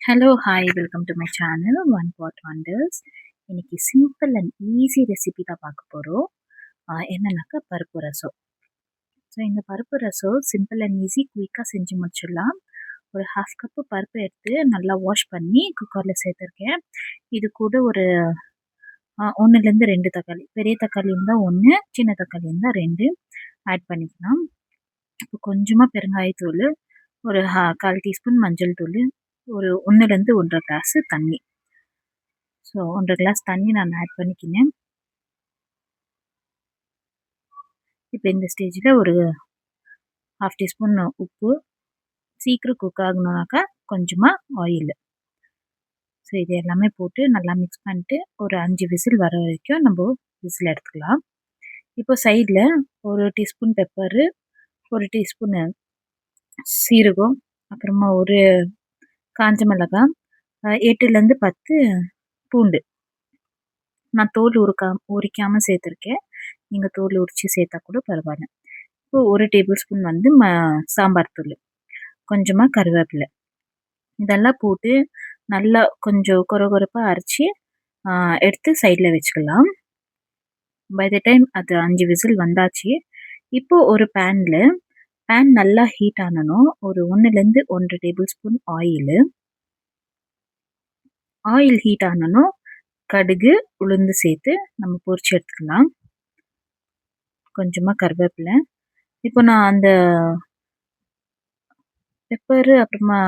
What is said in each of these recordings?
Hello, hi. Welcome to my channel one pot wonders. இன்னைக்கு simple and easy recipe தான் பார்க்க போகிறோம். என்னன்னாக்கா பருப்பு ரசம். ஸோ இந்த பருப்பு ரசம் சிம்பிள் அண்ட் ஈஸி குயிக்காக செஞ்சு முடிச்சிடலாம். ஒரு ஹாஃப் கப்பு பருப்பு எடுத்து நல்லா வாஷ் பண்ணி குக்கரில் சேர்த்துருக்கேன். இது கூட ஒரு 1லேருந்து 2 தக்காளி, பெரிய தக்காளி இருந்தால் 1, சின்ன தக்காளி இருந்தால் 2 ஆட் பண்ணிக்கலாம். இப்போ கொஞ்சமாக பெருங்காயத்தூள், ஒரு 1/4 டீஸ்பூன் மஞ்சள் தூள், ஒரு 1லேருந்து 1 1/2 கிளாஸ் தண்ணி. ஸோ 1 1/2 கிளாஸ் தண்ணி நான் ஆட் பண்ணிக்கினேன். இப்போ இந்த ஸ்டேஜில் ஒரு 1/2 டீஸ்பூன் உப்பு, சீக்கிரம் குக் ஆகணுனாக்கா கொஞ்சமாக ஆயில். ஸோ இது எல்லாமே போட்டு நல்லா மிக்ஸ் பண்ணிட்டு ஒரு 5 விசில் வர வரைக்கும் நம்ம விசில் எடுத்துக்கலாம். இப்போ சைடில் ஒரு டீஸ்பூன் பெப்பரு, ஒரு டீஸ்பூன் சீரகம், அப்புறமா ஒரு காஞ்ச மிளகாய், 8லேருந்து 10 பூண்டு. நான் தோல் உரிக்காமல் சேர்த்துருக்கேன். நீங்கள் தோல் உரித்து சேர்த்தா கூட பரவாயில்ல. இப்போ 1 டேபிள் ஸ்பூன் வந்து சாம்பார் தூள், கொஞ்சமாக கருவேப்பிலை, இதெல்லாம் போட்டு நல்லா கொஞ்சம் கொரகொரப்பாக அரைச்சி எடுத்து சைடில் வச்சுக்கலாம். பை த டைம் அது 5 விசில் வந்தாச்சு. இப்போது ஒரு பேன் நல்லா ஹீட் ஆனணும். ஒரு 1லேருந்து 1 டேபிள் ஸ்பூன் ஆயில் ஹீட் ஆனணும். கடுகு, உளுந்து சேர்த்து நம்ம பொரிச்சு எடுத்துக்கலாம். கொஞ்சமாக கருவேப்பிலை. இப்போ நான் அந்த பெப்பரு அப்புறமா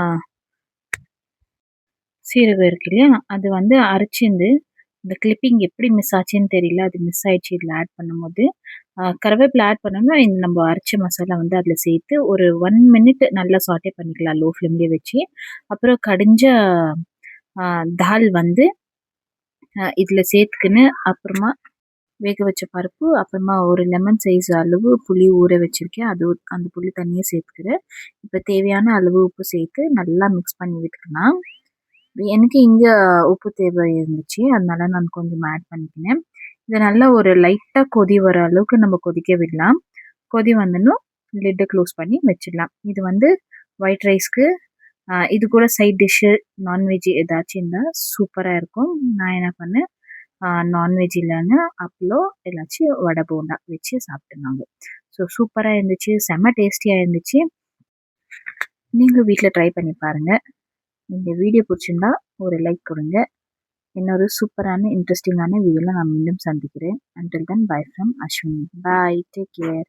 சீரகம் இருக்கு இல்லையா, அது வந்து அரைச்சிருந்து இந்த கிளிப்பிங் எப்படி மிஸ் ஆச்சுன்னு தெரியல, அது மிஸ் ஆயிடுச்சு இதில் ஆட் பண்ணும்போது. கருவேப்பிலை ஆட் பண்ணோம்னா இந்த நம்ம அரைச்ச மசாலா வந்து அதில் சேர்த்து ஒரு 1 மினிட் நல்லா சாட்டே பண்ணிக்கலாம் லோ ஃப்ளேம்லேயே வச்சு. அப்புறம் கடிஞ்ச தால் வந்து இதில் சேர்த்துக்கின்னு, அப்புறமா வேக வச்ச பருப்பு, அப்புறமா ஒரு லெமன் சைஸ் அளவு புளி ஊற வச்சுருக்கேன், அந்த புளி தண்ணியை சேர்த்துக்கிறேன். இப்போ தேவையான அளவு உப்பு சேர்த்து நல்லா மிக்ஸ் பண்ணி விட்டுக்கலாம். எனக்கு இங்கே உப்பு தேவை இருந்துச்சு, அதனால நான் கொஞ்சம் ஆட் பண்ணிக்கினேன். இதை நல்லா ஒரு லைட்டாக கொதி வர அளவுக்கு நம்ம கொதிக்க விடலாம். கொதி வந்தனும் லிட்டை க்ளோஸ் பண்ணி வச்சிடலாம். இது வந்து ஒயிட் ரைஸ்க்கு, இது கூட சைட் டிஷ்ஷு நான்வெஜ் ஏதாச்சும் இருந்தால் சூப்பராக இருக்கும். நான் என்ன பண்ணேன், நான்வெஜ் இல்லைன்னு அப்பளம் எல்லாச்சும் வடை போண்டா வச்சு சாப்பிட்டுனாங்க. ஸோ சூப்பராக இருந்துச்சு, செம்ம டேஸ்டியாக இருந்துச்சு. நீங்கள் வீட்டில் ட்ரை பண்ணி பாருங்கள். இந்த வீடியோ பிடிச்சிருந்தா ஒரு லைக் கொடுங்க. இன்னொரு சூப்பரான இன்ட்ரெஸ்டிங்கான வீடியோவில் நான் மீண்டும் சந்திக்கிறேன். Until then by from Ashwini. Bye, take care.